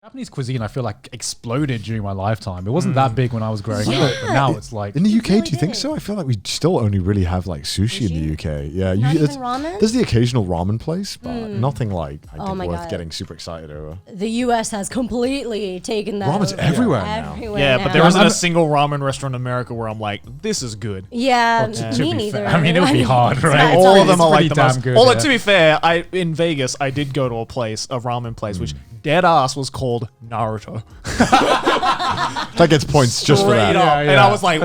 Japanese cuisine, I feel like, exploded during my lifetime. It wasn't that big when I was growing up, but now it's like... In the UK, really do you think so? I feel like we still only really have like sushi in the UK. Yeah, Not even ramen? There's the occasional ramen place, but nothing like I think my worth God. getting super excited over. The US has completely taken that. Ramen's over. everywhere now. Yeah, but now. there isn't a single ramen restaurant in America where I'm like, this is good. Yeah, to me be neither. fair, I mean, it would be hard, it's right? not- it's All not of them easy. are like pretty the damn most. good, Although yeah. to be fair, in Vegas I did go to a ramen place, which dead ass was called Naruto. That gets points just for Straight that. up. Yeah, And yeah. I was like,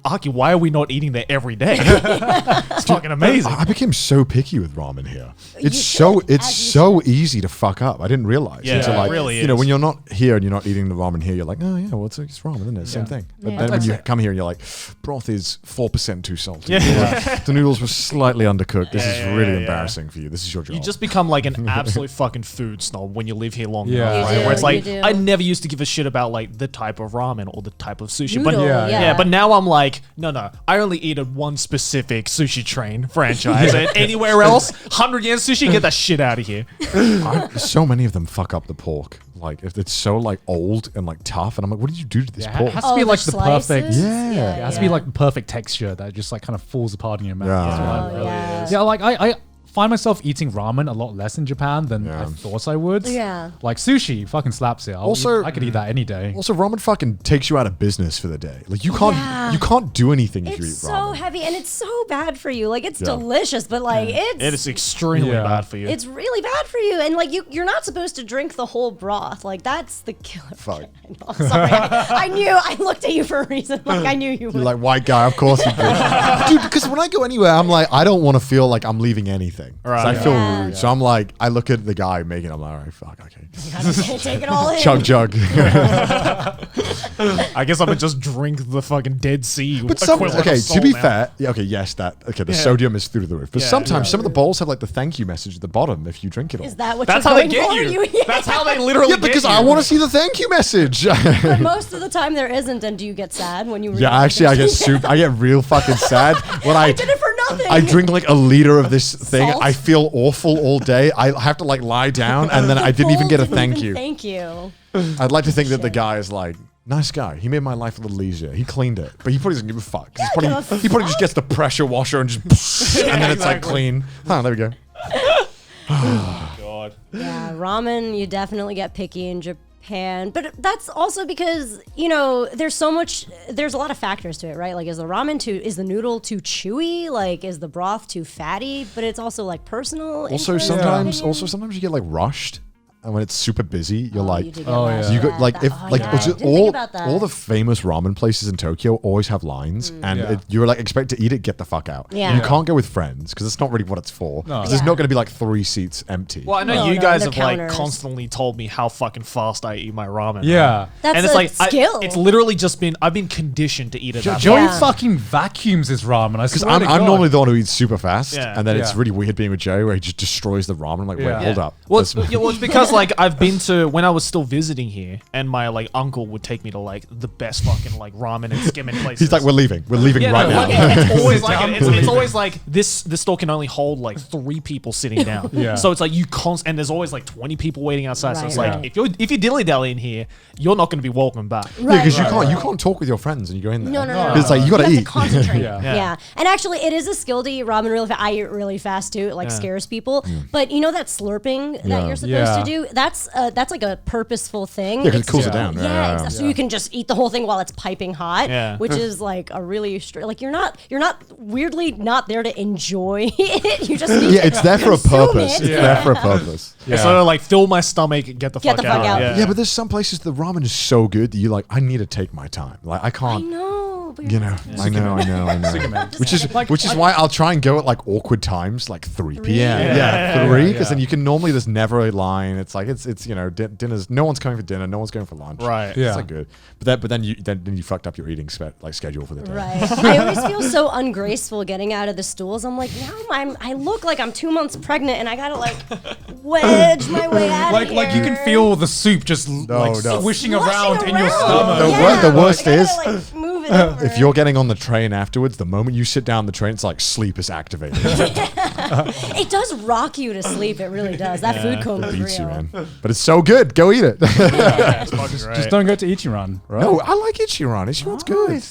Aki, why are we not eating there every day? It's fucking amazing. I became so picky with ramen here. It's should, it's as you so easy to fuck up. I didn't realize. Yeah, until, it like, really You know, is. when you're not here and you're not eating the ramen here, you're like, oh yeah, well it's ramen, isn't it? Same thing. But Yeah. then when That's you it. come here and you're like, broth is 4% too salty. Yeah. The noodles were slightly undercooked. This is Yeah, really yeah. embarrassing for you. This is your job. You just become like an absolute fucking food snob when you live here long Yeah. enough, You right? do, Where it's you like, do. I never used to give a shit about like the type of ramen or the type of sushi. Noodle, but yeah. but now I'm like, no, I only eat at one specific sushi train franchise. And anywhere else, 100 yen sushi, get that shit out of here. so many of them fuck up the pork. Like if it's so like old and like tough, and I'm like, what did you do to this Yeah, it pork? has to be like the perfect... slices? Yeah. It has to be like the perfect texture that just like kind of falls apart in your mouth. Yeah. That's what Oh, it really yeah. is. Yeah, like I find myself eating ramen a lot less in Japan than Yeah. I thought I would. Yeah. Like sushi fucking slaps it. I could eat that any day. Also, ramen fucking takes you out of business for the day. Like you can't do anything if you eat It's so ramen. heavy and it's so bad for you. Like it's Yeah. delicious, but like It is extremely Yeah. bad for you. it's really bad for you. And like you're not supposed to drink the whole broth. Like that's the killer. Fuck. I'm sorry. I knew. I looked at you for a reason. Like I knew you would. You're like white guy, of course you do. Dude, because when I go anywhere, I'm like, I don't want to feel like I'm leaving anything. 'Cause Right. I feel Yeah. rude. So I'm like, I look at the guy making it, I'm like, all right, fuck, okay. Take it all in. Chug jug. I guess I'm gonna just drink the fucking Dead Sea. But some, equivalent okay, of to be salt now. fair, yeah, okay, yes, the Yeah. sodium is through the roof. But Yeah, sometimes some of the bowls have like the thank you message at the bottom if you drink it all. Is that what That's you're how they going get for? you. Yeah. That's how they literally Yeah, because get you. I want to see the thank you message. But most of the time there isn't. And do you get sad when you? read Yeah, it? actually, I get I get real fucking sad when I did it for nothing. I drink like a liter of this thing. Salt? I feel awful all day. I have to like lie down, and then I didn't even get a Didn't thank even you. Thank you. I'd like to think that the guy is like, nice guy. He made my life a little easier. He cleaned it, but he probably doesn't give a fuck. He's give probably, a he probably just gets the pressure washer and just, and then it's like exactly. clean. Oh, there we go. God. Yeah, ramen, you definitely get picky in Japan. But that's also because, there's a lot of factors to it, right? Like, is the noodle too chewy? Like, is the broth too fatty? But it's also like personal. Also, interest, sometimes opinion. you get like rushed, and when it's super busy, you're like, You do get Oh, that. yeah. you got like if Oh, like yeah. it's Didn't all think about that. all the famous ramen places in Tokyo always have lines, and Yeah. you're like expected to eat it, get the fuck out. Yeah. You can't go with friends because it's not really what it's for. No. 'Cause There's Yeah. not going to be like 3 seats empty. Well, I know No, you no, guys the have counters. like constantly told me how fucking fast I eat my ramen. Yeah. That's and it's a like skill. it's literally just I've been conditioned to eat it. that Joey Yeah. fucking vacuums his ramen. I Because swear I'm to God. normally the one who eats super fast, Yeah. and then it's Yeah. really weird being with Joey where he just destroys the ramen. I'm like, wait, Yeah. hold up. Well, Let's- it's because like I've been to when I was still visiting here, and my like uncle would take me to like the best fucking like ramen and skimming places. He's like, we're leaving Yeah, right no, now. like, it's always like down, it's always like this store can only hold like 3 people sitting down. Yeah. So it's like and there's always like 20 people waiting outside. So it's Right, like right. if you dilly dally in here, you're not going to be welcome back. Yeah, because Right. you can't talk with your friends and you go in there. No. It's like you got to have eat. to concentrate. Yeah. yeah. And actually, it is a skill to eat ramen really fast. I eat really fast too. It like scares people. But you know that slurping that Yeah. you're supposed Yeah. to do? That's like a purposeful thing. Yeah, 'cause it It's cools just- it down. Yeah, Yeah. exactly. So you can just eat the whole thing while it's piping hot. Yeah. Which is like a really like you're not weirdly not there to enjoy it. You just need Yeah, to it's there for a consume purpose. it. It's there for a purpose. Yeah. It's sort of like fill my stomach, get the Get fuck the fuck out. Yeah, but there's some places the ramen is so good that you like, I need to take my time. Like I I can't. know. But You you're know, not- I know. Which is why I'll try and go at like awkward times, like 3 p.m. Yeah, 3, because then you can normally there's never a line. It's like it's dinner's no one's coming for dinner, no one's going for lunch. Right. Yeah. It's like good. But then you fucked up your eating schedule for the day. Right. I always feel so ungraceful getting out of the stools. I'm like, now I look like I'm 2 months pregnant and I gotta like wedge my way out of here. Like you can feel the soup just no. swishing Flushing around in your around. stomach. The worst I gotta, is- like, move it over. If you're getting on the train afterwards, the moment you sit down the train, it's like sleep is activated. It does rock you to sleep. It really does. That food coma is Beats you, real. man. But it's so good. Go eat it. It's fucking great. Just don't go to Ichiran, right? No, I like Ichiran. Ichiran's good.